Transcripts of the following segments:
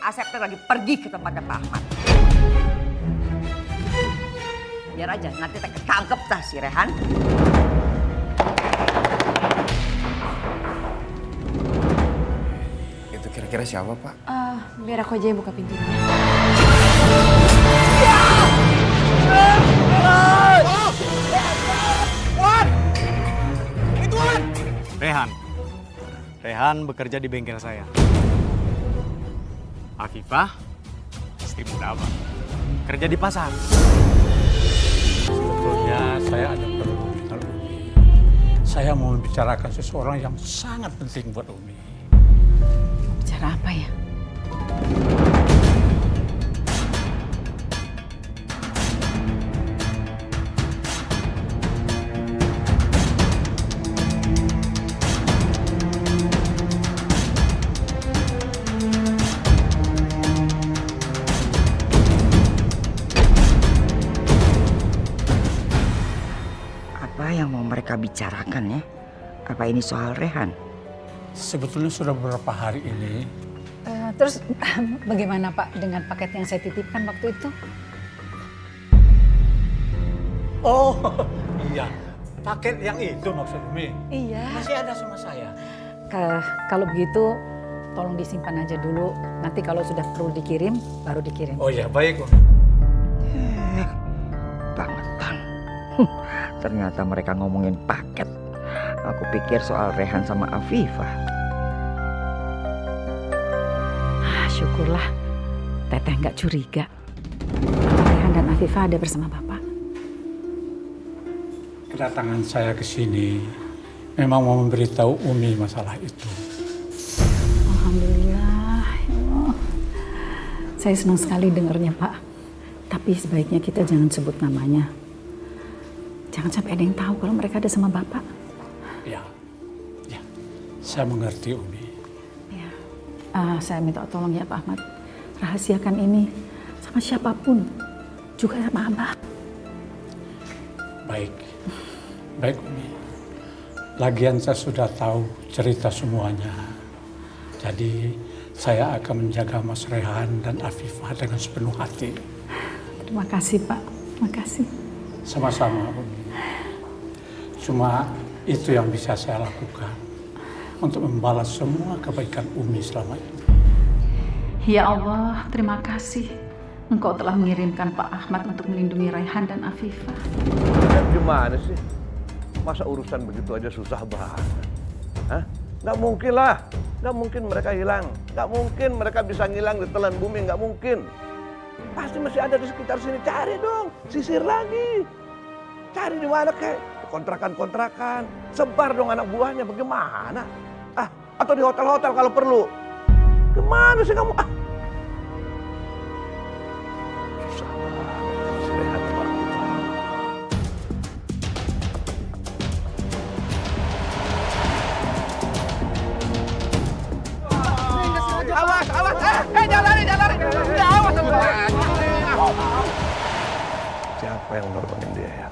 Asep teh lagi pergi ke tempatnya Pak Ahmad. Biar aja nanti teh ketangkep tah si Rehan. Itu kira-kira siapa, Pak? Biar aku aja yang buka pintunya. Rehan bekerja di bengkel saya. Afifah, istri muda Abang, kerja di pasar. Sebetulnya saya ada perlu dengan Umi. Saya mau membicarakan seseorang yang sangat penting buat Umi. Bicara apa ya? Apa yang mau mereka bicarakan ya? Apa ini soal Rehan? Sebetulnya sudah beberapa hari ini Terus bagaimana Pak dengan paket yang saya titipkan waktu itu? oh iya, paket yang itu maksud Umi. Iya. Masih ada sama saya. Kalau begitu tolong disimpan aja dulu. Nanti kalau sudah perlu dikirim, baru dikirim. Oh iya, baik Umi. Bangetan. Ternyata mereka ngomongin paket. Aku pikir soal Rehan sama Afifah. Syukurlah Teteh nggak curiga. Rehan dan Afifah ada bersama Bapak. Kedatangan saya ke sini memang mau memberitahu Umi masalah itu. Alhamdulillah, ya Allah. Saya senang sekali dengarnya Pak. Tapi sebaiknya kita jangan sebut namanya. Jangan sampai ada yang tahu kalau mereka ada sama Bapak. Ya, saya mengerti Umi. Ya. Saya minta tolong ya Pak Ahmad. Rahasiakan ini sama siapapun. Juga sama Abah. Baik Umi. Lagian saya sudah tahu cerita semuanya. Jadi saya akan menjaga Mas Rehan dan Afifah dengan sepenuh hati. Terima kasih Pak. Terima kasih. Sama-sama Umi. Cuma itu yang bisa saya lakukan untuk membalas semua kebaikan Umi selama ini. Ya Allah, terima kasih. Engkau telah mengirimkan Pak Ahmad untuk melindungi Rehan dan Afifah. Gimana sih? Masa urusan begitu aja susah banget? Hah? Nggak mungkin lah. Nggak mungkin mereka hilang. Nggak mungkin mereka bisa ngilang di telan bumi. Nggak mungkin. Pasti masih ada di sekitar sini. Cari dong. Sisir lagi. Cari di mana kek? Kontrakan-kontrakan. Sebar dong anak buahnya. Bagaimana? Atau di hotel-hotel kalau perlu. Gimana sih kamu? Susah banget. Si Rehan sama Afifah. Awas! Jangan lari! Awas! Siapa yang nolongin dia ya?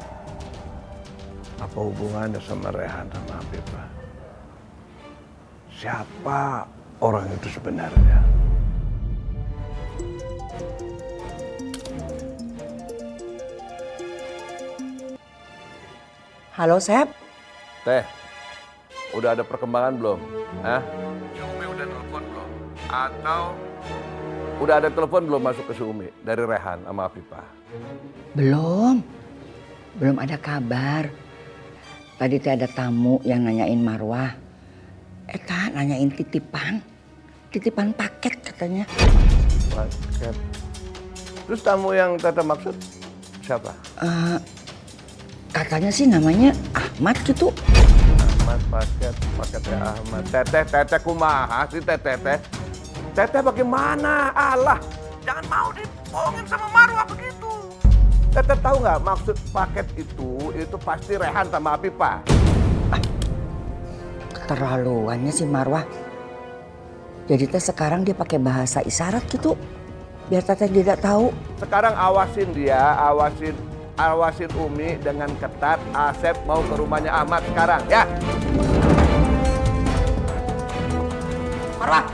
Apa hubungannya sama Rehan sama Afifah? Siapa orang itu sebenarnya? Halo Sep. Teh, udah ada perkembangan belum? Hah? Si Umi udah telepon belum? Atau udah ada telepon belum masuk ke si Umi dari Rehan sama Afifah? Belum ada kabar. Tadi teh ada tamu yang nanyain Marwah. Nanyain titipan paket katanya. Paket. Terus tamu yang Tata maksud siapa? Katanya sih namanya Ahmad gitu. Ahmad, paketnya Ahmad. Teteh kumaha sih teteh? Teteh bagaimana? Allah, jangan mau dibohongin sama Marwah begitu. Teteh tahu nggak maksud paket itu pasti Rehan sama Afifah. Keterlaluannya si Marwah. Jadi teh sekarang dia pakai bahasa isyarat gitu. Biar teteh tidak tahu. Sekarang awasin dia, awasin Umi dengan ketat. Asep mau ke rumahnya Ahmad sekarang, ya. Marwah.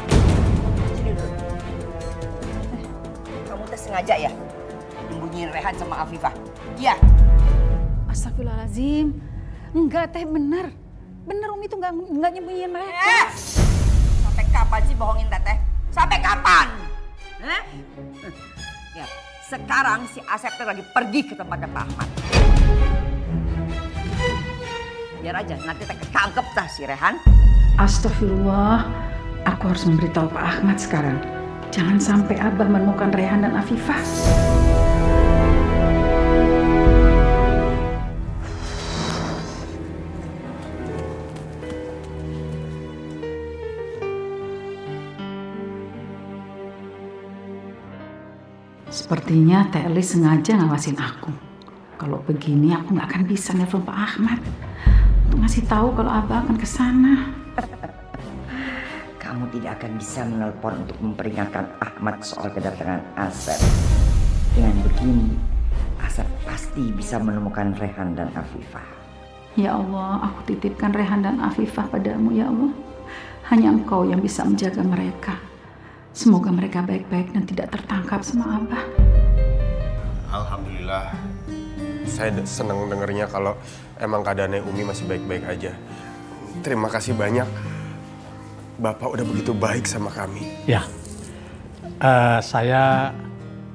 sengaja ya nyembunyiin Rehan sama Afifah? Iya. Astagfirullahaladzim. Enggak teh, bener. Bener Umi tuh nggak nyembunyiin mereka. Sampai kapan sih bohongin Teteh? Sampai kapan? Ya, sekarang si Asep tuh lagi pergi ke tempatnya Pak Ahmad. Biar aja nanti Teh ketangkep tah si Rehan. Astagfirullah. Aku harus memberitahu Pak Ahmad sekarang. Jangan sampai Abah menemukan Rehan dan Afifah. Sepertinya Teh Elis sengaja ngawasin aku. Kalau begini aku nggak akan bisa nelfon Pak Ahmad untuk ngasih tahu kalau Abah akan ke sana. Kamu tidak akan bisa menelpon untuk memperingatkan Ahmad soal kedatangan Asep. Dengan begini, Asep pasti bisa menemukan Rehan dan Afifah. Ya Allah, aku titipkan Rehan dan Afifah padamu ya Allah. Hanya Engkau yang bisa menjaga mereka. Semoga mereka baik-baik dan tidak tertangkap sama Abah. Alhamdulillah. Saya senang dengernya kalau emang keadaannya Umi masih baik-baik aja. Terima kasih banyak. Bapak udah begitu baik sama kami. Ya, saya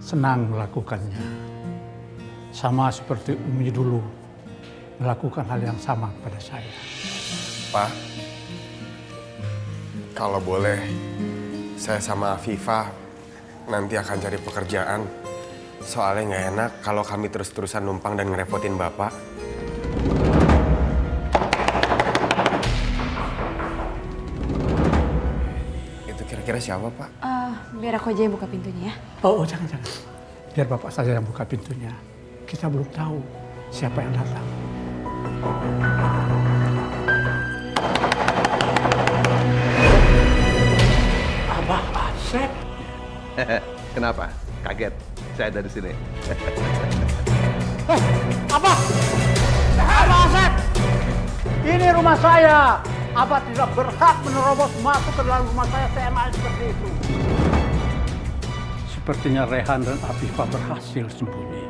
senang melakukannya. Sama seperti Umi dulu melakukan hal yang sama pada saya. Pak, kalau boleh, saya sama Afifah nanti akan cari pekerjaan. Soalnya nggak enak kalau kami terus-terusan numpang dan ngerepotin Bapak. Itu kira-kira siapa, Pak? Biar aku aja yang buka pintunya ya. Oh, jangan. Biar Bapak saja yang buka pintunya. Kita belum tahu siapa yang datang. Abah Asep. Kenapa? Kaget? Saya ada di sini. Abah Asep. Ini rumah saya. Abah tidak berhak menerobos masuk ke dalam rumah saya seenaknya seperti itu. Sepertinya Rehan dan Afifah berhasil sembunyi.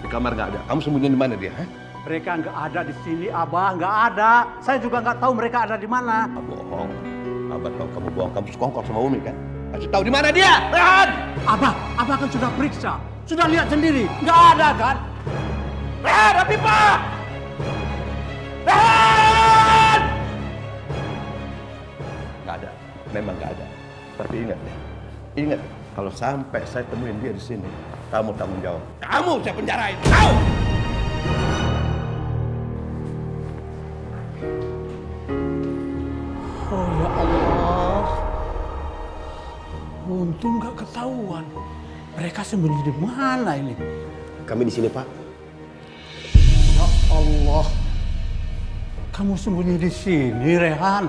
Di kamar nggak ada. Kamu sembunyi di mana dia? Mereka nggak ada di sini, Abah. Nggak ada. Saya juga nggak tahu mereka ada di mana. Bohong. Abah tahu kamu bohong. Kamu sekongkol sama Umi kan? Kasih tahu di mana dia? Rehan! Abah kan sudah periksa. Sudah lihat sendiri. Nggak ada kan? Rehan, Afifah! Rehan! Nggak ada. Memang nggak ada. Tapi ingat, kalau sampai saya temuin dia di sini, kamu tanggung jawab. Kamu saya penjarain. Tahu? Oh ya Allah. Untung nggak ketahuan. Mereka sembunyi di mana ini? Kami di sini, Pak. Ya Allah. Kamu sembunyi di sini, Rehan.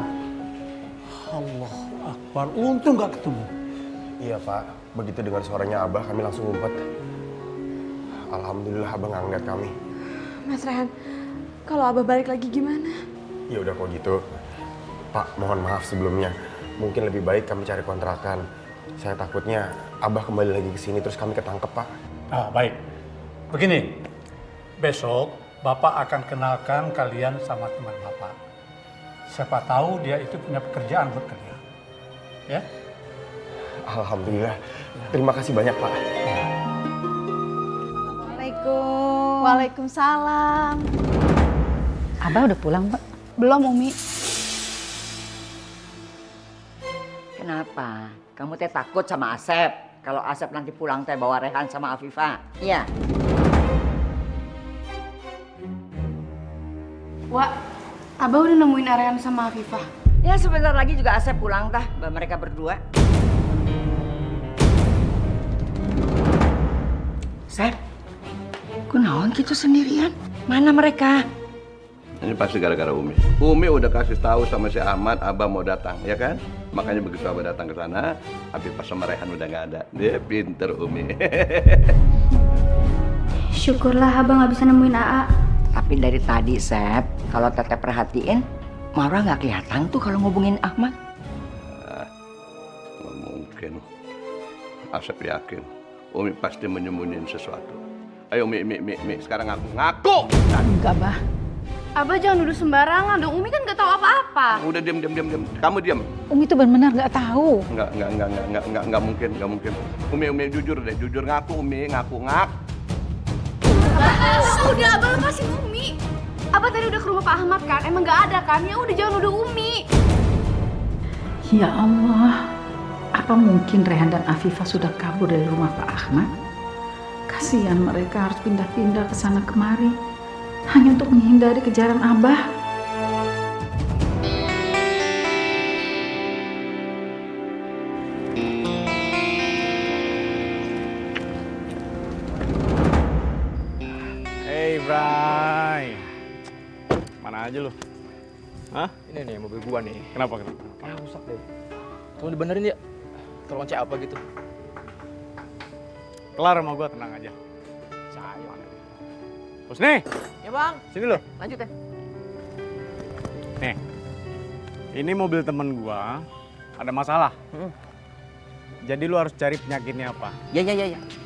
Allah Akbar. Untung nggak ketemu. Iya, Pak. Begitu dengar suaranya Abah, kami langsung ngumpet. Alhamdulillah Abah nggak ngeliat kami. Mas Rehan, kalau Abah balik lagi gimana? Ya udah kok gitu. Pak, mohon maaf sebelumnya. Mungkin lebih baik kami cari kontrakan. Saya takutnya Abah kembali lagi ke sini terus kami ketangkep, Pak. Baik. Begini. Besok Bapak akan kenalkan kalian sama teman Bapak. Siapa tahu dia itu punya pekerjaan buat kalian. Ya? Alhamdulillah. Terima kasih banyak, Pak. Assalamualaikum. Waalaikumsalam. Abah udah pulang, Pak? Belum, Umi. Kenapa? Kamu teh takut sama Asep? Kalau Asep nanti pulang teh bawa Rehan sama Afifah? Iya. Wak, Abah udah nemuin Rehan sama Afifah. Ya sebentar lagi juga Asep pulang tah, mereka berdua. Sep, kunaon gitu sendirian? Mana mereka? Ini pasti gara-gara Umi. Umi udah kasih tahu sama si Ahmad, Abah mau datang, ya kan? Makanya begitu Abah datang ke sana, Afifah sama Rehan udah nggak ada. Dia pinter Umi. Syukurlah Abah nggak bisa nemuin AA. Tapi dari tadi, Sep, kalau Teteh perhatiin, Marwa nggak kelihatan tuh kalau ngubungin Ahmad. Nggak mungkin. Asep yakin Umi pasti menyembunyiin sesuatu. Ayo Mi, sekarang ngaku. Enggak, Bah. Abah jangan nuduh sembarangan dong. Umi kan nggak tahu apa-apa. Udah diam. Kamu diam. Umi tuh benar-benar nggak tahu. Enggak mungkin. Umi jujur deh, jujur ngaku Umi, ngaku. Udah, Abah lepasin Umi. Abah tadi udah ke rumah Pak Ahmad kan? Emang nggak ada kan? Ya udah jangan nuduh Umi. Ya Allah, apa mungkin Rehan dan Afifah sudah kabur dari rumah Pak Ahmad? Kasihan mereka harus pindah-pindah ke sana kemari hanya untuk menghindari kejaran Abah. Hey Bray, mana aja lu? Hah? Ini nih mobil gua nih. Kenapa? Rusak deh. Tolong dibenerin ya. Tolong cek apa gitu. Kelar sama gua, tenang aja. Sayang. Husni, Ya bang. sini lo. Lanjut ya. Nih, ini mobil temen gua ada masalah. Jadi lu harus cari penyakitnya apa. Ya.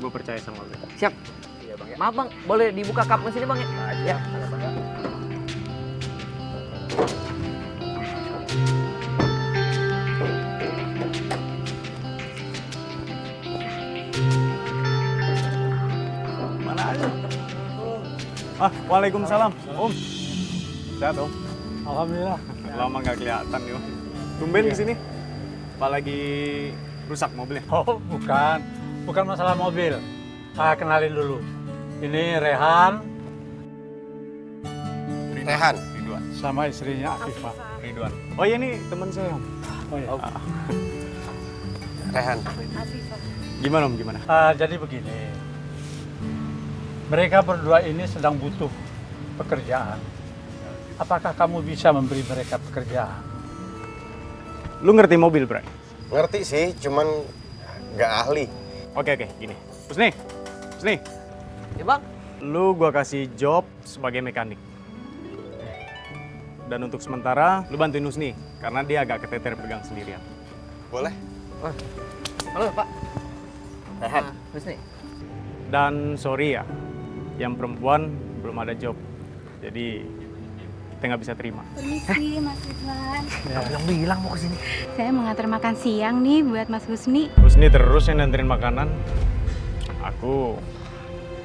Gue percaya sama lu. Siap. Iya bang ya. Maaf bang, boleh dibuka kap mesinnya bang ya? Ya. Mana aja? Waalaikumsalam. Om. Sehat Om? Alhamdulillah. Lama nggak kelihatan nih Om. Tumben kesini. Apa lagi rusak mobilnya? Oh, bukan masalah mobil. Kenalin dulu. Ini Rehan Rehan. Ridwan. sama istrinya Afifah. Ridwan. Oh iya nih teman saya Om. Oh iya. Rehan. Gimana Om, gimana? Jadi begini, mereka berdua ini sedang butuh pekerjaan. Apakah kamu bisa memberi mereka pekerjaan? Lu ngerti mobil, Bray? Ngerti sih, cuman nggak ahli. Oke, gini. Husni. Ya bang. Lu gua kasih job sebagai mekanik. Dan untuk sementara, lu bantuin Husni. Karena dia agak keteter pegang sendirian. Boleh? Halo pak. Rehan. Husni. Dan sorry ya, yang perempuan belum ada job. Jadi, kita nggak bisa terima. Permisi Mas Ridwan. Bilang mau kesini. Saya mau nganter makan siang nih buat Mas Husni. Husni terus yang nganterin makanan. Aku,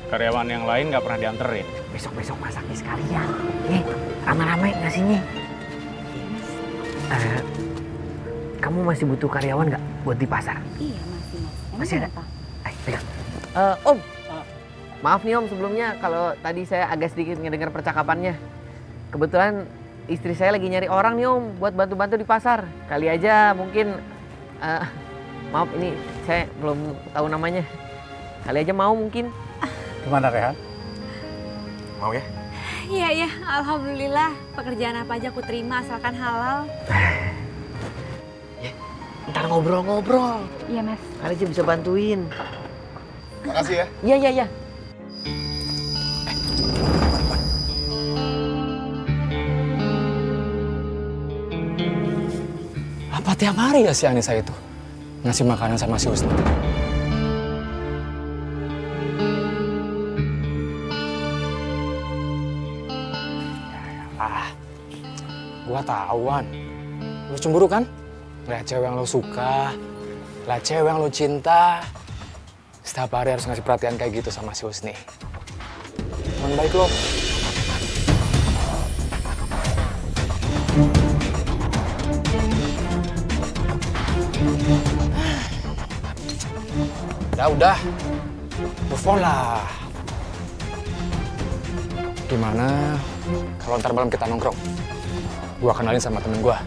karyawan yang lain nggak pernah dianterin. Besok masaknya sekalian. Rame-rame ngasihnya. Kamu masih butuh karyawan nggak buat di pasar? Iya masih Mas. Masih ada? Pegang. Om. Maaf nih Om sebelumnya kalau tadi saya agak sedikit ngedengar percakapannya. Kebetulan istri saya lagi nyari orang nih Om buat bantu-bantu di pasar. Kali aja mungkin, maaf ini saya belum tahu namanya. Kali aja mau mungkin. Gimana Rehan? Mau ya? Iya, alhamdulillah. Pekerjaan apa aja aku terima asalkan halal. Ntar ngobrol-ngobrol. Iya Mas. Kali aja bisa bantuin. Makasih ya. Iya. Apa tiap hari ya si Anissa itu ngasih makanan sama si Husni? Gua tahuan. Lu cemburu kan? Lihat cewek yang lo suka, lihat cewek yang lo cinta. Setiap hari harus ngasih perhatian kayak gitu sama si Husni. Teman baik lo. Udah. Move on lah. Gimana kalau ntar malam kita nongkrong? Gua kenalin sama temen gua.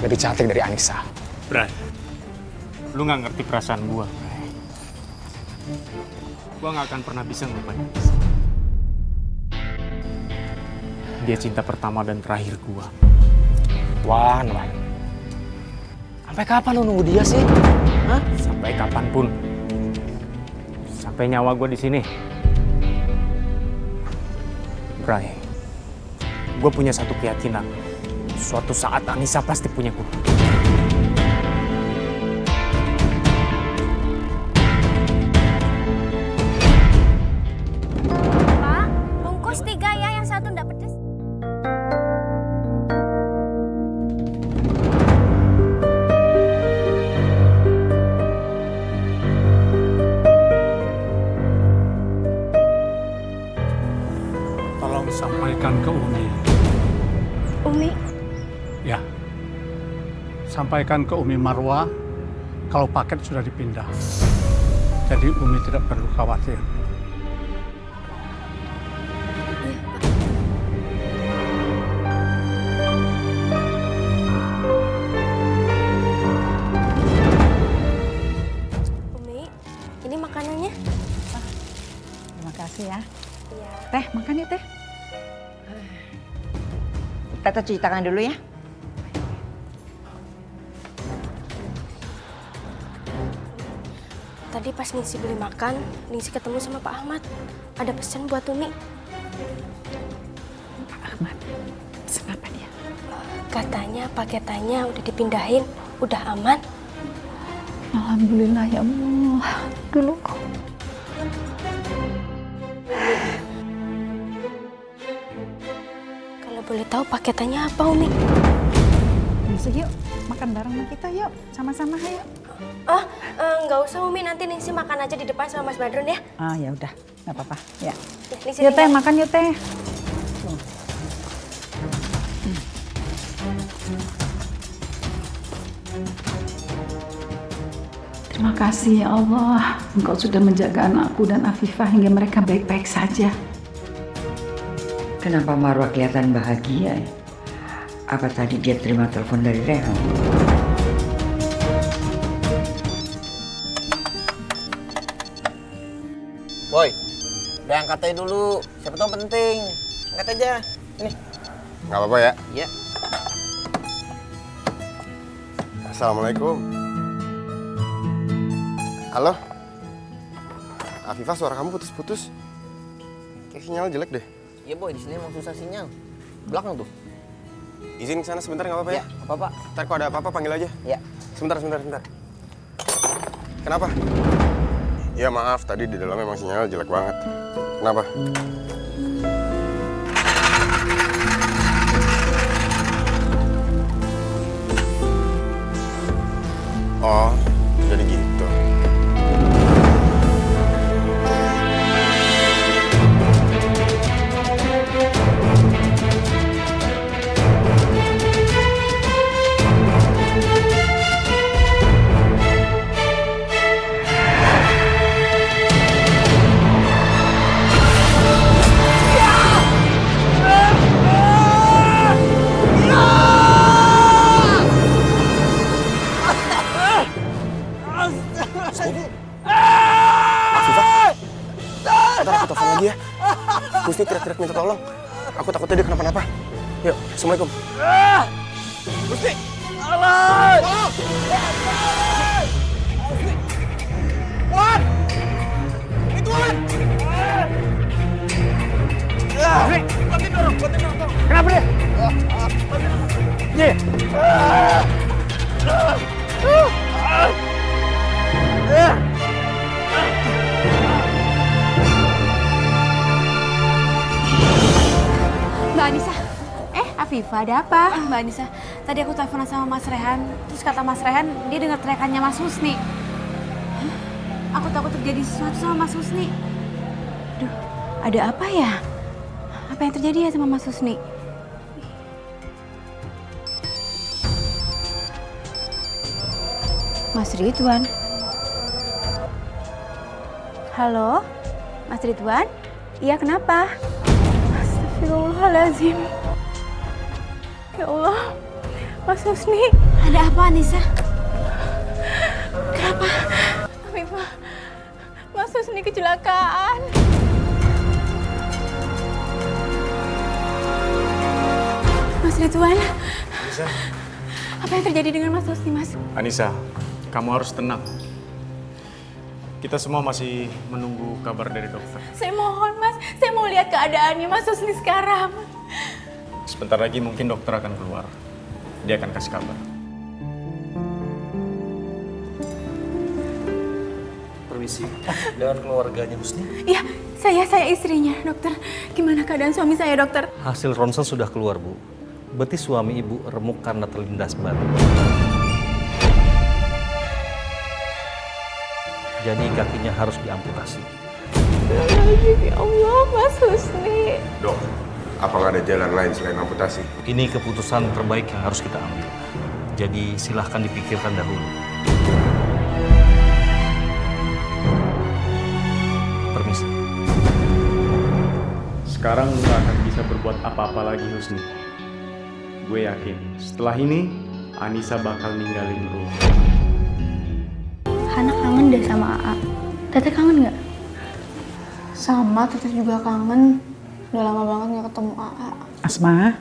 Lebih cantik dari Anissa. Bray, lu nggak ngerti perasaan gua. Gua nggak akan pernah bisa ngelupain Anissa. Dia cinta pertama dan terakhir gua. Wan. Sampai kapan lu nunggu dia sih? Hah? Sampai kapanpun. Sampai nyawa gua di sini. Bray, gua punya satu keyakinan. Suatu saat Anissa pasti punya gua. sampaikan ke Umi. Umi, Ya, sampaikan ke Umi Marwa kalau paket sudah dipindah. Jadi Umi tidak perlu khawatir. Umi, ini makanannya. Terima kasih ya. Iya. Teh, makan ya Teh. Tata cuci tangan dulu ya. Tadi pas Ningsi beli makan, Ningsi ketemu sama Pak Ahmad. Ada pesan buat Umi. Pak Ahmad, pesan apa dia? Katanya paketannya udah dipindahin, udah aman. Alhamdulillah ya Allah. Dulu. Kalau boleh tahu paketannya apa, Umi? Ningsi yuk, makan bareng sama kita yuk. Sama-sama ayo. Oh, nggak usah Umi, nanti Ningsi makan aja di depan sama Mas Badrun ya. Ah ya udah, nggak apa-apa. Ya. Ningsi Yuk Teh, tinggal. makan yuk Teh. Terima kasih ya Allah, Engkau sudah menjaga anakku dan Afifah hingga mereka baik-baik saja. Kenapa Marwa kelihatan bahagia? Apa tadi dia terima telepon dari Rehan? Boy, udah angkat aja dulu. Siapa tahu penting. Angkat aja. Ini. Nggak apa-apa ya. Iya. Assalamualaikum. Halo? Afifah, suara kamu putus-putus. Kayak sinyal jelek deh. Iya Boy, di sini emang susah sinyal. Belakang tuh. Izin ke sana sebentar, nggak apa-apa ya? Iya, apa-apa. Ntar kalau ada apa-apa panggil aja. Iya. Sebentar. Kenapa? Ya maaf, tadi di dalam memang sinyal jelek banget. Kenapa? Oh, jadi gitu. Ntar aku telepon lagi ya. Husni teriak-teriak minta tolong. Aku takutnya dia kenapa-napa. Yuk, Assalamualaikum. Husni! Tolong! Wan! Itu Wan! Bantuin dorong. Kenapa dia? Mbak Anissa. Afifah, ada apa? Mbak Anissa, tadi aku teleponan sama Mas Rehan. Terus kata Mas Rehan, dia dengar teriakannya Mas Husni. Aku takut terjadi sesuatu sama Mas Husni. Aduh, ada apa ya? Apa yang terjadi ya sama Mas Husni? Mas Ridwan. Halo, Mas Ridwan? Iya, kenapa? Astagfirullahaladzim. Ya Allah, Mas Husni. Ada apa, Anissa? Kenapa? Afifah, Mas Husni kecelakaan. Mas Ridwan. Anissa. Apa yang terjadi dengan Mas Husni, Mas? Anissa, kamu harus tenang. Kita semua masih menunggu kabar dari dokter. Saya mohon, Mas. Saya mau lihat keadaannya Mas Husni sekarang. Sebentar lagi mungkin dokter akan keluar. Dia akan kasih kabar. Permisi, dengan keluarganya Husni. Iya, saya istrinya, dokter. Gimana keadaan suami saya, dokter? Hasil ronsen sudah keluar, Bu. Betis suami Ibu remuk karena terlindas batu. Jadi kakinya harus diamputasi. Ya Allah, Mas Husni. Dok, Apakah ada jalan lain selain amputasi? Ini keputusan terbaik yang harus kita ambil. Jadi silahkan dipikirkan dahulu. Permisi. Sekarang lu gak akan bisa berbuat apa-apa lagi, Husni. Gue yakin, setelah ini, Anissa bakal ninggalin lu. Hana kangen deh sama AA. Teteh kangen nggak? Sama, Teteh juga kangen. Udah lama banget nggak ketemu AA. Asma,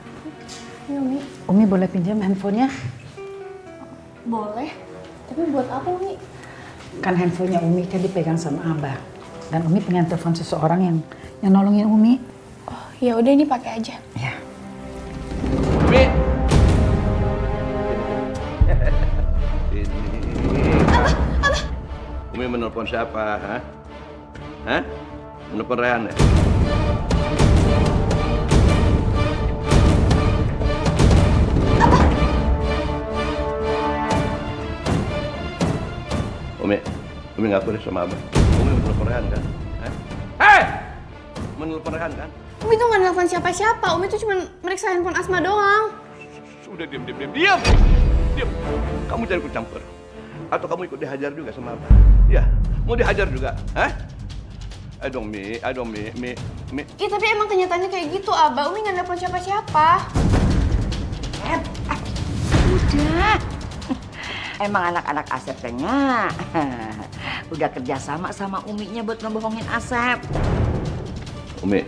Iya, Umi. Umi boleh pinjam handphonenya? Boleh. Tapi buat apa, Umi? Kan handphonenya Umi kan dipegang sama Abah. Dan Umi pengen telepon seseorang yang nolongin Umi. Oh, ya udah ini pakai aja. Ya. Umi. Umi menelpon siapa? Hah? Menelpon Rehan ya? Umi ngaku deh sama Abah. Umi menelpon Rehan kan? Hei! Menelpon Rehan kan? Umi tuh nggak nelfon siapa-siapa. Umi tuh cuma meriksa handphone Asma doang. Sudah diam. Diam. Kamu jangan ikut campur. Atau kamu ikut dihajar juga sama Abah? Ya, mau dihajar juga? Hah? Aduh, Mi. Iya, tapi emang kenyataannya kayak gitu, Abah. Umi nggak nelfon siapa-siapa. Udah. Emang anak-anak Asep kayaknya udah kerja sama Uminya buat ngebohongin Asep. Umi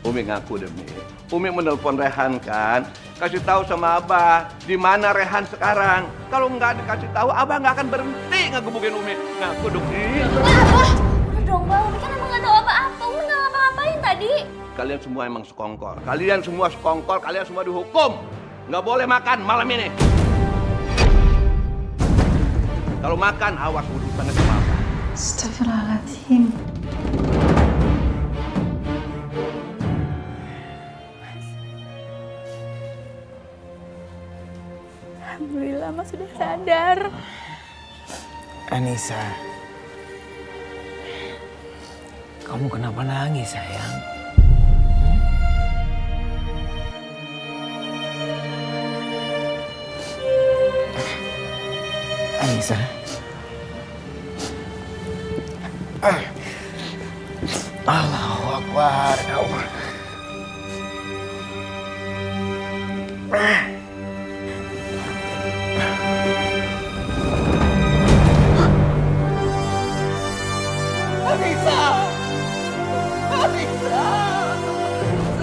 ngaku deh, Mi. Umi menelpon Rehan kan? Kasih tahu sama Abah di mana Rehan sekarang. Kalau nggak dikasih tahu, Abah nggak akan berhenti ngegebukin Umi. Ngaku dong, Mi. Abah, udah dong, Bang. Umi kan emang nggak tahu apa-apa. Umi nggak ngapa-ngapain tadi. Kalian semua emang sekongkol. Kalian semua dihukum. Nggak boleh makan malam ini. Kalau makan, awas urusannya sama apa. Astagfirullahaladzim. Alhamdulillah, Mas sudah sadar. Anissa, kamu kenapa nangis, sayang? Anissa. Allahu Akbar, ya Allah. Anissa!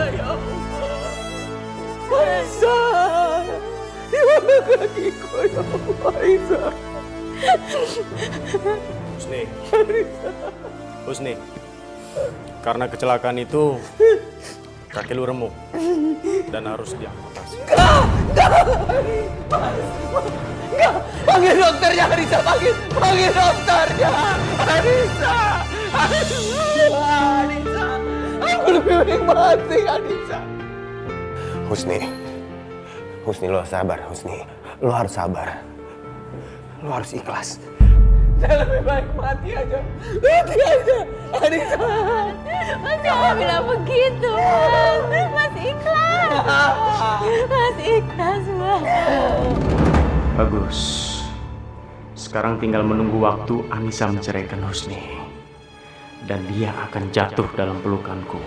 Ya Allah! Anissa! Di mana kakiku, ya Allah, Anissa? Husni, karena kecelakaan itu kaki lu remuk dan harus diamputasi. Enggak! Panggil dokternya, Anissa! Panggil dokternya! Anissa! Aku lebih baik mati, Anissa! Husni, lo sabar, Husni. Lo harus sabar. Lo harus ikhlas. Saya lebih baik mati aja. Anissa! Mas jangan bilang begitu, Mas. Mas ikhlas. Mas ikhlas, Mas. Bagus. Sekarang tinggal menunggu waktu Anissa menceraikan Husni. Dan dia akan jatuh dalam pelukanku.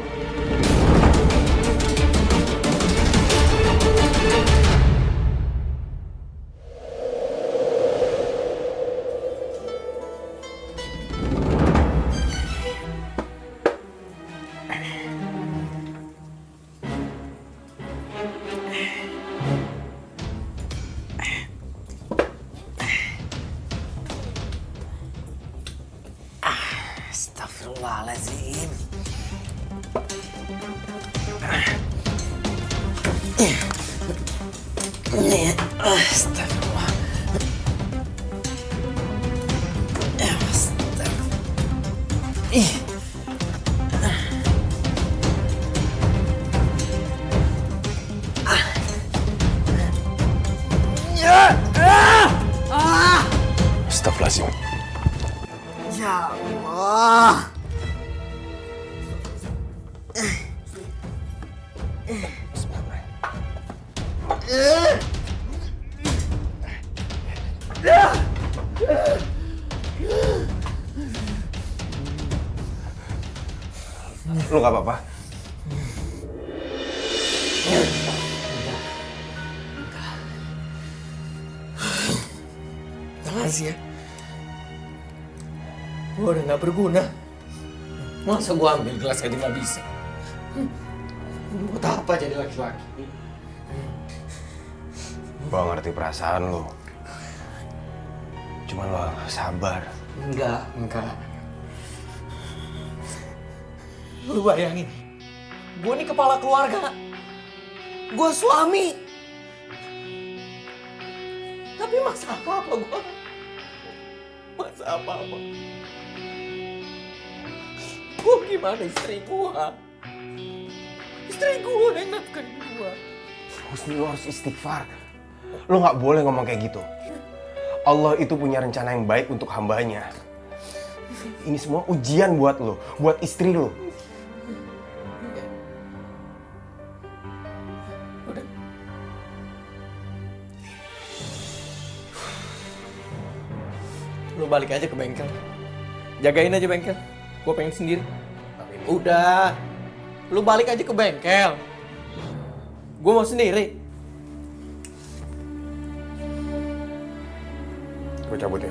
Astagfirullahaladzim. Astagfirullah. Astagfirullahaladzim. Ya Allah. Lu nggak apa-apa? Makasih ya. Gue udah gak berguna. Masa gue ambil gelas aja gak bisa. Buat apa jadi laki-laki? Gue ngerti perasaan lo. Cuman lo sabar. Enggak. Lu bayangin, gue nih kepala keluarga. Gue suami. Tapi masa apa-apa gue? Masa apa-apa? Gue gimana istri gue? Istri gue yang nafkahin gue. Husni, lo harus istighfar. Lo nggak boleh ngomong kayak gitu. Allah itu punya rencana yang baik untuk hambanya. Ini semua ujian buat lo, buat istri lo. Lu balik aja ke bengkel. Jagain aja bengkel. Gue pengen sendiri. Udah. Lu balik aja ke bengkel. Gue mau sendiri. Gue cabut ya.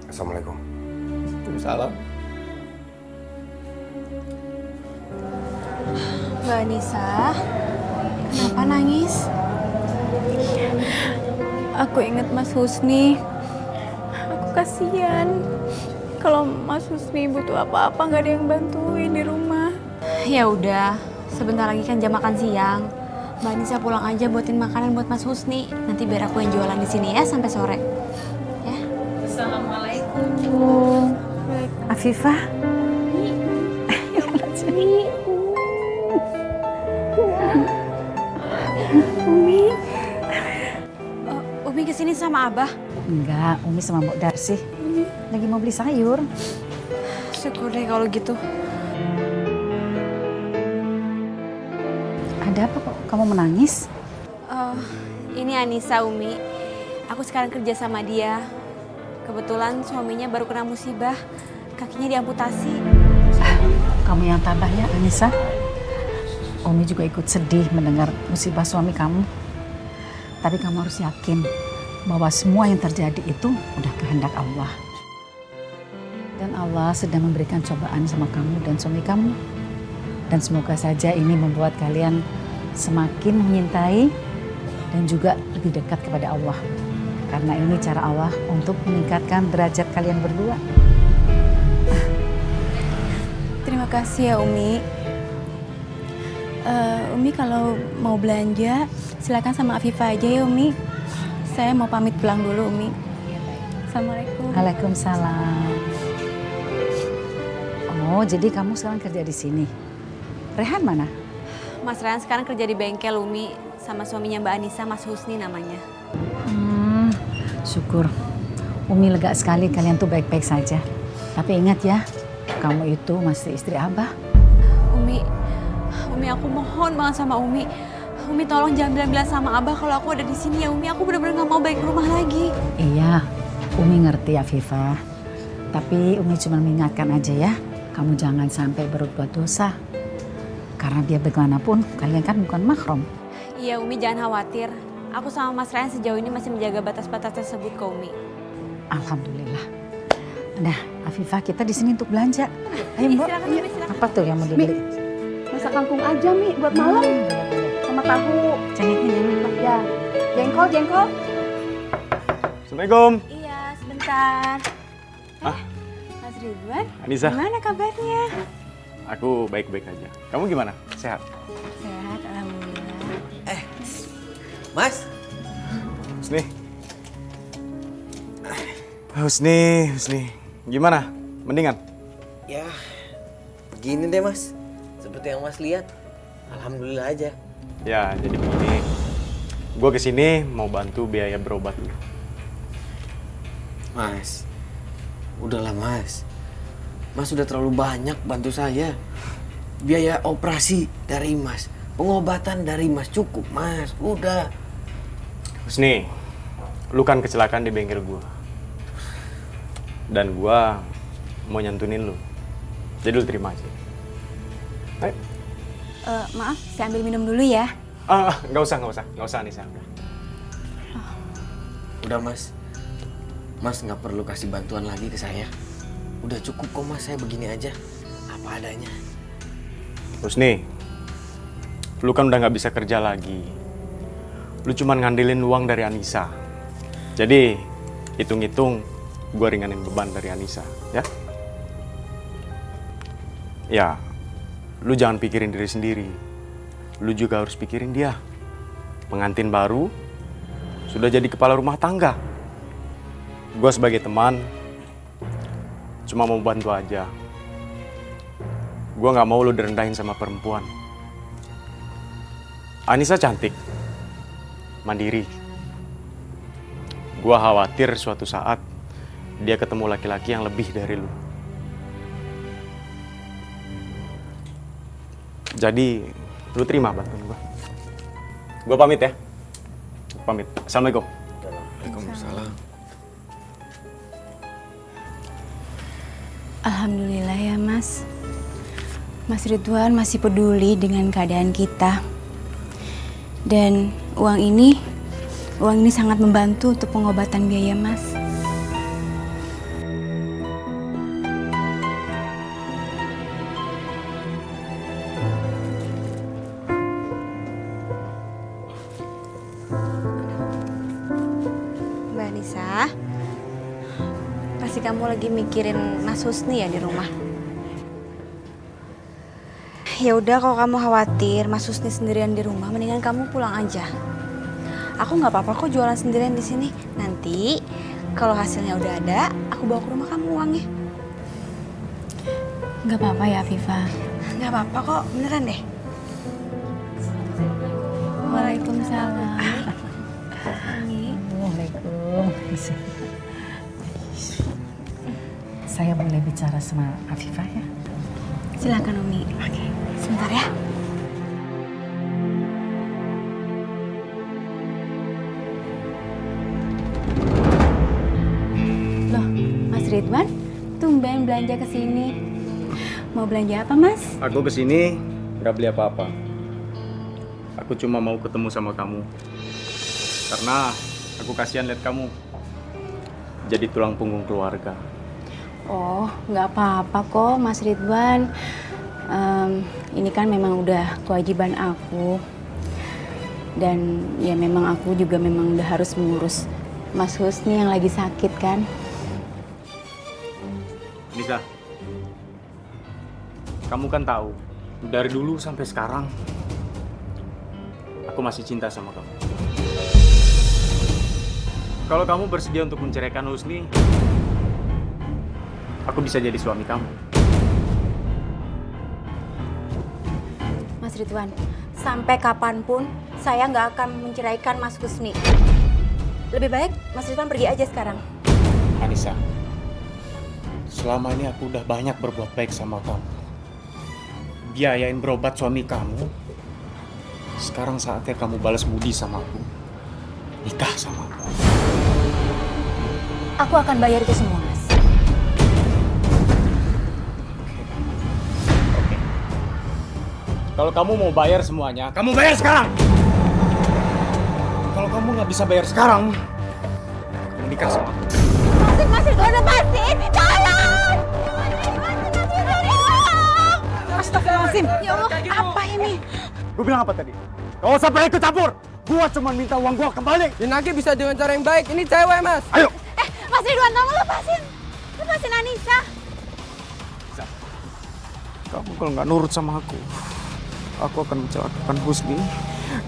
Assalamualaikum. Waalaikumsalam. Mbak Anissa, kenapa nangis? Aku inget Mas Husni. Aku kasihan. Kalau Mas Husni butuh apa-apa nggak ada yang bantuin di rumah. Ya udah, sebentar lagi kan jam makan siang. Mbak Anissa pulang aja buatin makanan buat Mas Husni. Nanti biar aku yang jualan di sini ya sampai sore. Ya. Assalamualaikum. Afifah. Umi kesini sama Abah? Enggak, Umi sama Mbok Darsi. Lagi mau beli sayur. Syukur deh kalau gitu. Ada apa kok kamu menangis? Ini Anissa, Umi. Aku sekarang kerja sama dia. Kebetulan suaminya baru kena musibah. Kakinya diamputasi. Kamu yang tabah ya, Anissa. Umi juga ikut sedih mendengar musibah suami kamu. Tapi kamu harus yakin bahwa semua yang terjadi itu udah kehendak Allah. Dan Allah sedang memberikan cobaan sama kamu dan suami kamu. Dan semoga saja ini membuat kalian semakin menyintai dan juga lebih dekat kepada Allah. Karena ini cara Allah untuk meningkatkan derajat kalian berdua. Terima kasih ya Umi. Umi kalau mau belanja silakan sama Afifah aja ya Umi. Saya mau pamit pulang dulu Umi. Assalamualaikum. Waalaikumsalam. Oh, jadi kamu sekarang kerja di sini. Rehan mana? Mas Rehan sekarang kerja di bengkel, Umi. Sama suaminya Mbak Anissa, Mas Husni namanya. Syukur. Umi lega sekali kalian tuh baik-baik saja. Tapi ingat ya, kamu itu masih istri Abah. Umi aku mohon banget sama Umi. Umi tolong jangan bilang-bilang sama Abah kalau aku ada di sini ya Umi. Aku benar-benar nggak mau balik ke rumah lagi. Iya, Umi ngerti Afifah. Tapi Umi cuma mengingatkan aja ya, kamu jangan sampai berbuat dosa. Karena biar bagaimanapun, kalian kan bukan mahram. Iya Umi jangan khawatir. Aku sama Mas Ryan sejauh ini masih menjaga batas-batas tersebut ke Umi. Alhamdulillah. Nah, Afifah kita di sini untuk belanja. Ayo Mbak, Silakan, Umi, silakan. apa tuh yang mau dibeli? Masak kangkung aja Mi buat malam. Sama tahu. Cengeknya jangan lupa. Ya. Jengkol. Assalamualaikum. Iya sebentar. Ah. Mas Ridwan, Anissa. gimana kabarnya? Aku baik-baik aja. Kamu gimana? Sehat? Sehat, alhamdulillah. Mas. Husni. Gimana? Mendingan? Ya, begini deh Mas. Seperti yang Mas lihat. Alhamdulillah aja. Ya, jadi begini. Gue kesini mau bantu biaya berobat lu. Mas, udahlah Mas. Mas udah terlalu banyak bantu saya. Biaya operasi dari Mas. Pengobatan dari Mas cukup Mas. Udah. Husni, lu kan kecelakaan di bengkel gue. Dan gue mau nyantunin lu. Jadi lu terima aja. Ayo. Maaf, saya ambil minum dulu ya. Nggak usah Anissa. Udah Mas. Mas nggak perlu kasih bantuan lagi ke saya. Udah cukup kok Mas, saya begini aja. Apa adanya. Husni, lu kan udah nggak bisa kerja lagi. Lu cuman ngandelin uang dari Anissa. Jadi, hitung-hitung gua ringanin beban dari Anissa, ya? Ya, lu jangan pikirin diri sendiri. Lu juga harus pikirin dia. Pengantin baru, sudah jadi kepala rumah tangga. Gua sebagai teman, cuma mau bantu aja. Gua nggak mau lu direndahin sama perempuan. Anissa cantik, mandiri. Gua khawatir suatu saat dia ketemu laki-laki yang lebih dari lu. Jadi, lu terima bantuan gua. Gua pamit ya. Pamit. Assalamualaikum. Waalaikumsalam. Alhamdulillah ya Mas. Mas Ridwan masih peduli dengan keadaan kita. Dan uang ini sangat membantu untuk pengobatan biaya Mas. Mbak Anissa, pasti kamu lagi mikirin Mas Husni ya di rumah? Ya udah, kalau kamu khawatir Mas Husni sendirian di rumah, mendingan kamu pulang aja. Aku nggak apa-apa kok jualan sendirian di sini. Nanti kalau hasilnya udah ada, aku bawa ke rumah kamu uangnya. Nggak apa-apa ya Afifa. Nggak apa-apa kok, beneran deh. Waalaikumsalam. Waalaikumsalam. Saya boleh bicara sama Afifah ya? Silakan Umi. Oke, sebentar ya. Loh, Mas Ridwan, tumben belanja ke sini. Mau belanja apa, Mas? Aku kesini nggak beli apa-apa. Aku cuma mau ketemu sama kamu. Karena aku kasihan lihat kamu jadi tulang punggung keluarga. Oh, nggak apa-apa kok, Mas Ridwan. Ini kan memang udah kewajiban aku. Dan ya memang aku juga memang udah harus mengurus Mas Husni yang lagi sakit kan. Nisa, kamu kan tahu, dari dulu sampai sekarang, aku masih cinta sama kamu. Kalau kamu bersedia untuk menceraikan Husni, aku bisa jadi suami kamu. Mas Ridwan, sampai kapanpun saya nggak akan menceraikan Mas Husni. Lebih baik Mas Ridwan pergi aja sekarang. Anissa, selama ini aku udah banyak berbuat baik sama kamu. Biayain berobat suami kamu. Sekarang saatnya kamu balas budi sama aku. Nikah sama aku. Aku akan bayar itu semua, Mas. Oke. Kalau kamu mau bayar semuanya, kamu bayar sekarang. Kalau kamu nggak bisa bayar sekarang, kamu nikah sama aku. Mas Ridwan, lepasin! Tolong! Astagfirullahaladzim. Ya Allah, apa ini? Gue bilang apa tadi? Gak usah ikut campur. Gua cuma minta uang gua kembali. Ya nanti bisa dengan cara yang baik. Ini cewek Mas. Ayo. Mas Ridwan, tolong lepasin! Lepasin Anissa! Kamu kalau nggak nurut sama aku akan mencelakakan Husni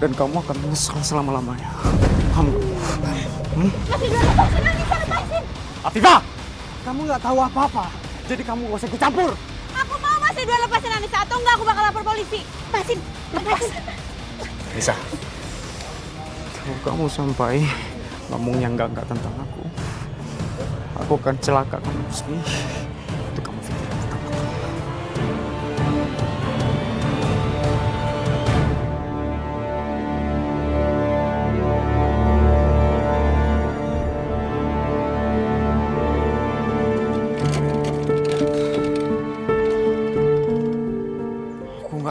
dan kamu akan menyesal selama-lamanya. Kamu. Mas Ridwan, lepasin Anissa, lepasin! Afifah, kamu nggak tahu apa-apa. Jadi kamu gak usah ikut campur. Aku mau Mas Ridwan lepasin Anissa, atau enggak aku bakal lapor polisi. Lepasin, lepasin. Nisa, kalau kamu sampai ngomong yang enggak tentang aku akan celakakan Husni. Itu kamu pikir tentang aku.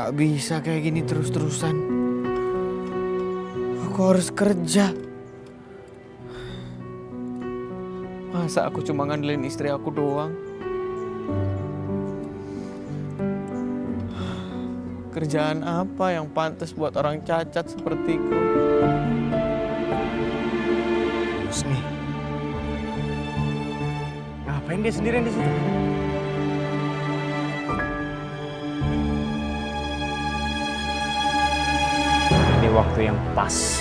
Gak bisa kayak gini terus-terusan. Aku harus kerja. Masa aku cuma ngandelin istri aku doang? Kerjaan apa yang pantas buat orang cacat sepertiku? Husni. Ngapain dia sendirian di situ? Ini waktu yang pas.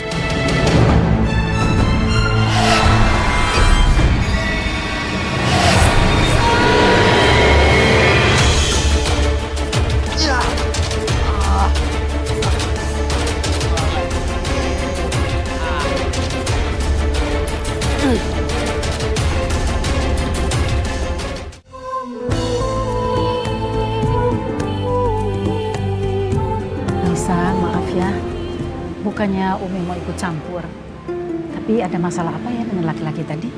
Nisa, maaf ya. Bukannya Umi mau ikut campur. Tapi ada masalah apa ya dengan laki-laki tadi?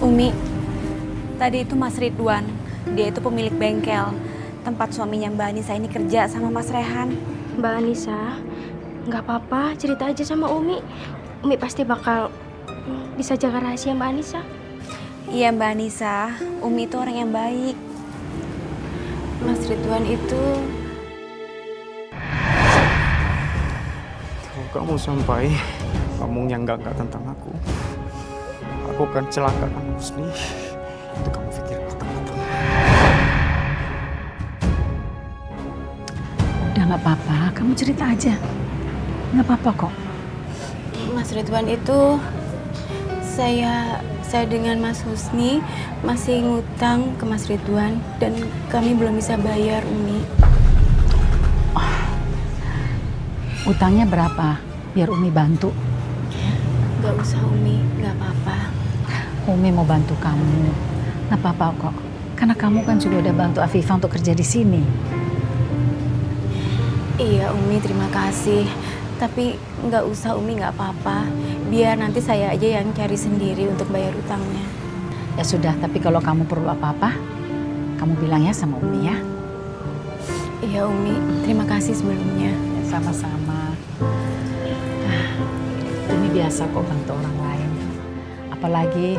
Umi, tadi itu Mas Ridwan. Dia itu pemilik bengkel. Tempat suaminya Mbak Anissa ini kerja sama Mas Rehan. Mbak Anissa, nggak apa-apa, cerita aja sama Umi. Umi pasti bakal bisa jaga rahasia Mbak Anissa. Iya Mbak Anissa, Umi itu orang yang baik. Mas Ridwan itu Kalau kamu sampai ngomong yang enggak tentang aku akan celakakan Husni. Itu kamu pikir matang-matang. Udah nggak apa-apa, kamu cerita aja. Nggak apa-apa kok. Mas Ridwan itu saya dengan Mas Husni masih ngutang ke Mas Ridwan dan kami belum bisa bayar, Umi. Utangnya berapa? Biar Umi bantu. Gak usah, Umi, gak apa-apa. Umi mau bantu kamu. Nggak apa-apa kok. Karena kamu kan juga udah bantu Afifah untuk kerja di sini. Iya, Umi, terima kasih. Tapi nggak usah, Umi, nggak apa-apa. Biar nanti saya aja yang cari sendiri untuk bayar utangnya. Ya sudah, tapi kalau kamu perlu apa-apa, kamu bilang ya sama Umi ya. Iya, Umi, terima kasih sebelumnya. Ya, sama-sama. Umi biasa kok bantu orang lain. Apalagi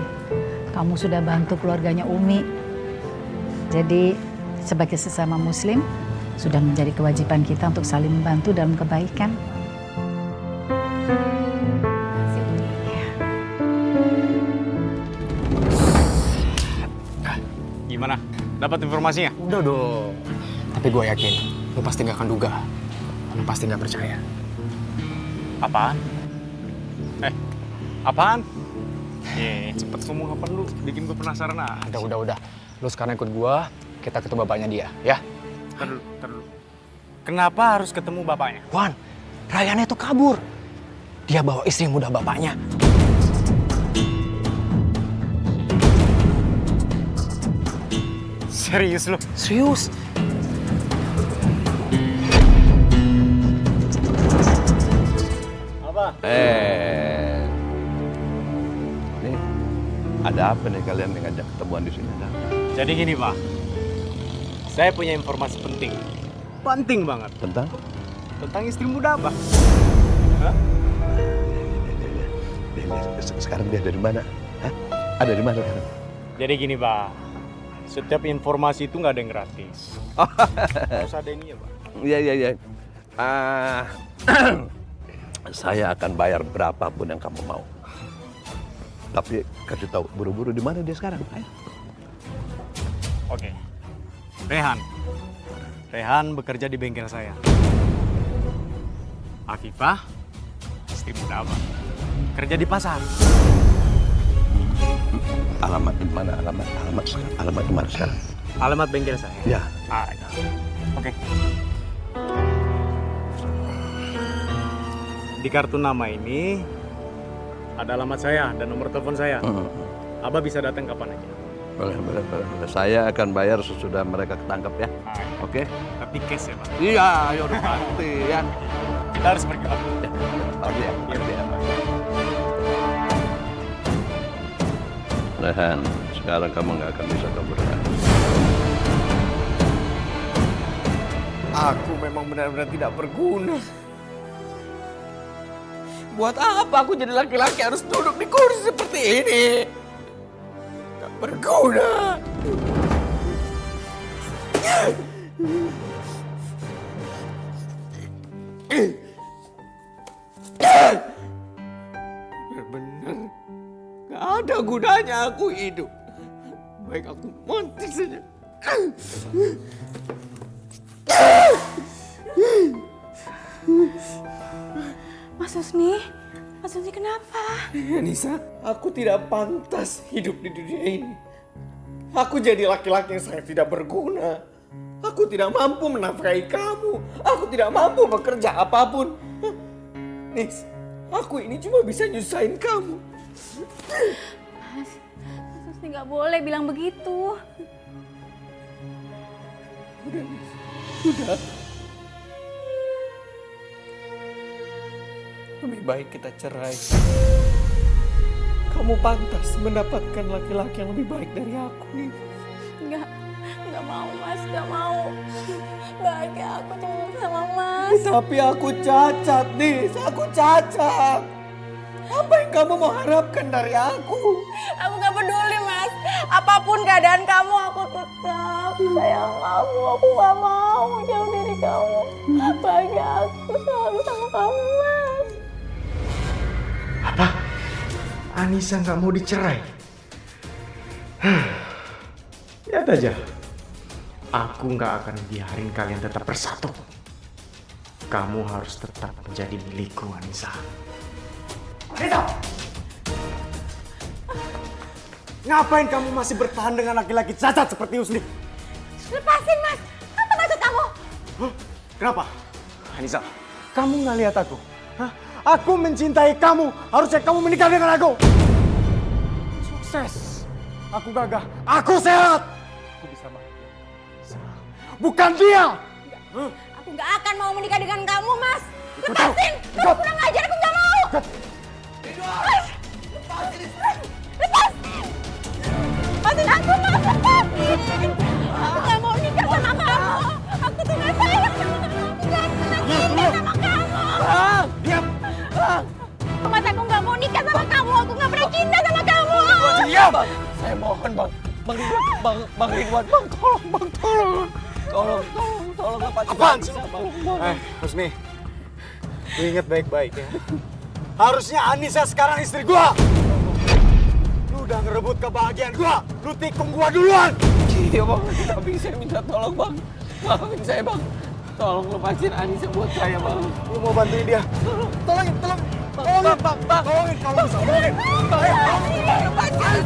kamu sudah bantu keluarganya Umi. Jadi sebagai sesama Muslim, sudah menjadi kewajiban kita untuk saling membantu dalam kebaikan. Gimana? Dapat informasinya? Udah dong. Tapi gue yakin, lo pasti gak akan duga. Lo pasti gak percaya. Apaan? Apaan? Cepet ngomong apa lu? Bikin gue penasaran aja. Udah. Lo sekarang ikut gue, kita ketemu bapaknya dia, ya? Ntar dulu. Kenapa harus ketemu bapaknya? Wan, Rayana itu kabur. Dia bawa istri muda bapaknya. Serius lu? Serius. Apa? Ini ada apa nih kalian yang ngajak ketemuan di sini? Jadi gini Pak, saya punya informasi penting. Penting banget. Tentang istri muda Pak. Hah? Sekarang dia ada di mana? Hah? Ada di mana sekarang? Jadi gini Pak, setiap informasi itu nggak ada yang gratis. Harus ada ini ya Pak. Iya. Saya akan bayar berapapun yang kamu mau. Tapi kasih tahu buru-buru di mana dia sekarang. Ayo. Oke. Rehan bekerja di bengkel saya. Afifah, istri muda Abang, kerja di pasar. Alamat di mana? Alamat di mana sekarang? Alamat bengkel saya. Ya. Oke. Di kartu nama ini ada alamat saya dan nomor telepon saya. Abah bisa datang kapan aja. Boleh. Saya akan bayar sesudah mereka ketangkep ya. Oke? Tapi cash ya Pak? Iya, udah pasti ya. Kita harus pergi Pak. Ya. Rehan, sekarang kamu nggak akan bisa kabur lagi. Aku memang benar-benar tidak berguna. Buat apa aku jadi laki-laki harus duduk di kursi seperti ini? Gak berguna. Benar-benar gak ada gunanya aku hidup. Baik aku mati saja. Mas Husni kenapa? Anissa, aku tidak pantas hidup di dunia ini. Aku jadi laki-laki yang sangat tidak berguna. Aku tidak mampu menafkahi kamu. Aku tidak mampu bekerja apapun. Nis, aku ini cuma bisa nyusahin kamu. Mas Husni nggak boleh bilang begitu. Udah, Nis. Udah. Lebih baik kita cerai. Kamu pantas mendapatkan laki-laki yang lebih baik dari aku, nih. Nggak mau Mas, nggak mau. Bahagia aku cuma sama Mas. Tapi aku cacat, Nis. Aku cacat. Apa yang kamu mau harapkan dari aku? Aku nggak peduli Mas. Apapun keadaan kamu, aku tetap sayang kamu. Aku nggak mau jauh dari kamu. Bahagia aku selalu sama kamu Mas. Apa? Anissa nggak mau dicerai? Lihat aja. Aku nggak akan biarin kalian tetap bersatu. Kamu harus tetap menjadi milikku, Anissa. Anissa! Ngapain kamu masih bertahan dengan laki-laki cacat seperti Husni? Lepasin Mas. Apa maksud kamu? Kenapa? Anissa, kamu nggak lihat aku? Hah? Aku mencintai kamu. Harusnya kamu menikah dengan aku. Sukses. Aku gagah. Aku sehat. Aku bisa bahagia. Bukan dia. Aku nggak akan mau menikah dengan kamu Mas. Ikut Lepasin. aku. Kamu kurang ajar. Aku nggak mau. Mas. Lepasin. Lepasin aku Mas. Lepasin. Aku nggak mau nikah sama kamu. Aku tuh nggak sayang sama kamu. Aku nggak pernah cinta sama kamu. Diam. Mas, aku nggak mau nikah sama kamu. Aku nggak pernah cinta sama kamu. Diam. Saya mohon, Bang. Bang Ridwan, Bang. Tolong, Bang. Tolong. Apaan sih? Husni. Lu ingat baik-baik ya. Harusnya Anissa sekarang istri gua. Lu udah ngerebut kebahagiaan gua. Lu tikung gua duluan. Iya, Bang. Tapi saya minta tolong, Bang. Maafin saya, Bang. Tolong lepasin Anissa buat saya, Bang. Lu mau bantuin dia? Tolongin. Tolongin kalau bisa. Tolongin.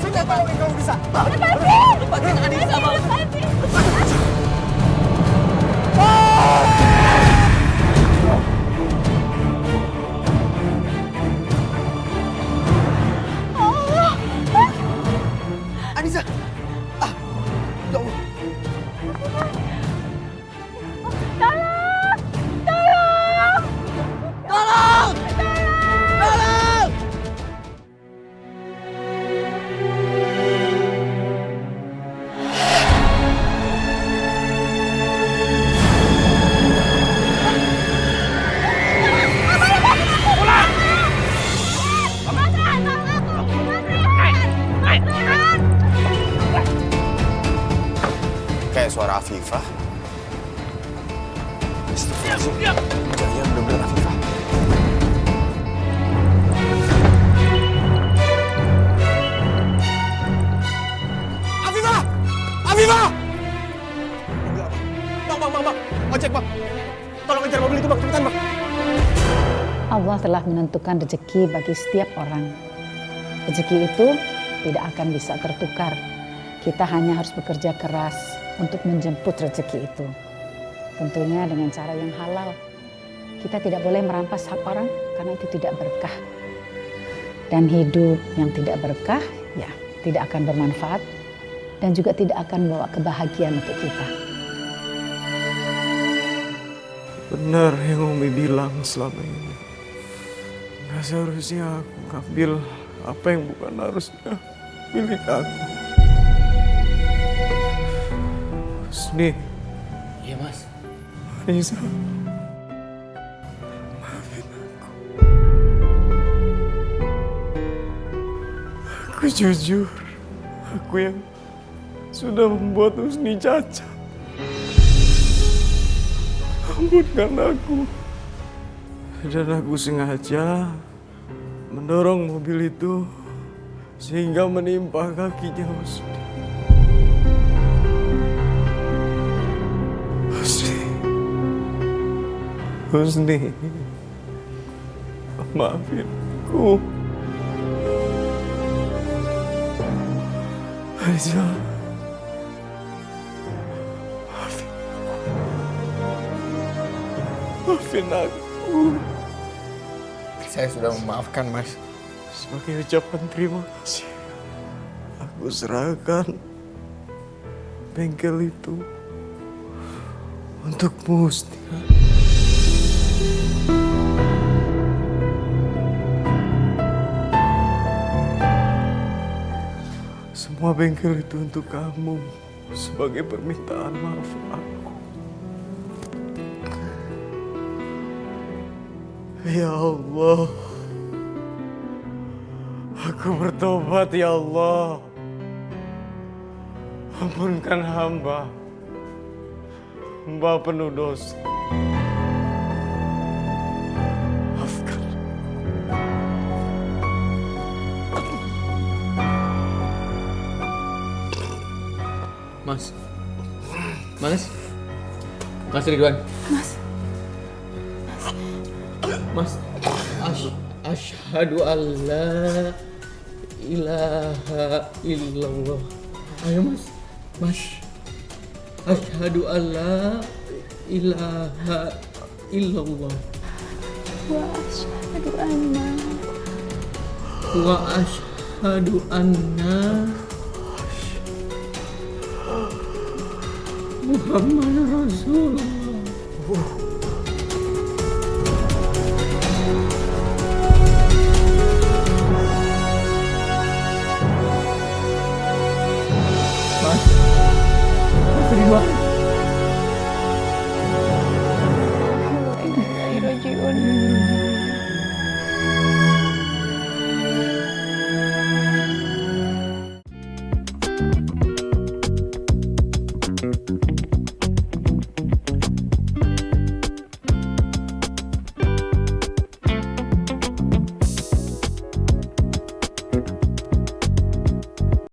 Sudah tolongin kalau bisa. Lepasin Anissa, Bang. Anissa. Ya Allah. Kayak suara Afifah. Jadinya bener-bener Afifah. Afifah! Bang. Ojek, Bang. Tolong kejar mobil itu, Bang. Cepetan, Bang. Allah telah menentukan rezeki bagi setiap orang. Rezeki itu tidak akan bisa tertukar. Kita hanya harus bekerja keras untuk menjemput rezeki itu. Tentunya dengan cara yang halal. Kita tidak boleh merampas hak orang karena itu tidak berkah. Dan hidup yang tidak berkah ya tidak akan bermanfaat dan juga tidak akan membawa kebahagiaan untuk kita. Benar yang Umi bilang selama ini. Gak seharusnya aku ngambil apa yang bukan harusnya milik aku. Husni. Iya, Mas. Nisa. Aku jujur, aku yang sudah membuat Husni cacat. Ampunkan aku. Dan aku sengaja mendorong mobil itu sehingga menimpa kakinya Husni. Husni, maafin aku. Aisyah, maafin aku. Saya sudah memaafkan, Mas. Sebagai ucapan terima kasih, aku serahkan bengkel itu untukmu, Husni. Semua bengkel itu untuk kamu sebagai permintaan maaf aku. Ya Allah, aku bertobat ya Allah. Ampunkan hamba penuh dosa. Maafkan. Mas Ridwan. Mas. Asyhadu an la ilaha illallah. Ayo Mas. Asyhadu an la ilaha illallah. Wa asyhadu anna Muhammad Rasulullah. Mas Ridwan.